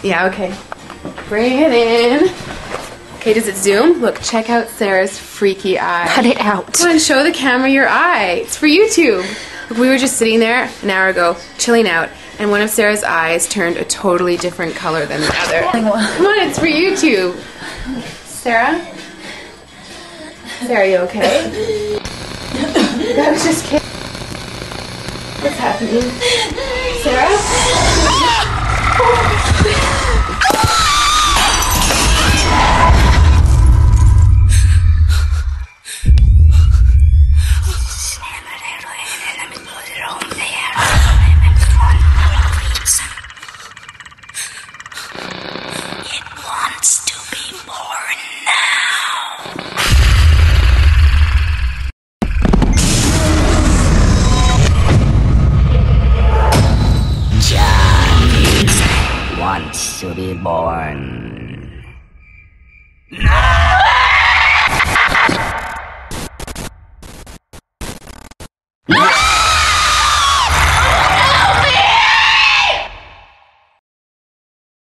Yeah, okay. Bring it in. Okay, does it zoom? Look, check out Sarah's freaky eye. Cut it out. Come on, show the camera your eye. It's for YouTube. Look, we were just sitting there an hour ago, chilling out, and one of Sarah's eyes turned a totally different color than the other. Come on, it's for YouTube. Sarah? Sarah, are you okay? I was just kidding. What's happening? Sarah? It wants to be born now. Johnny wants to be born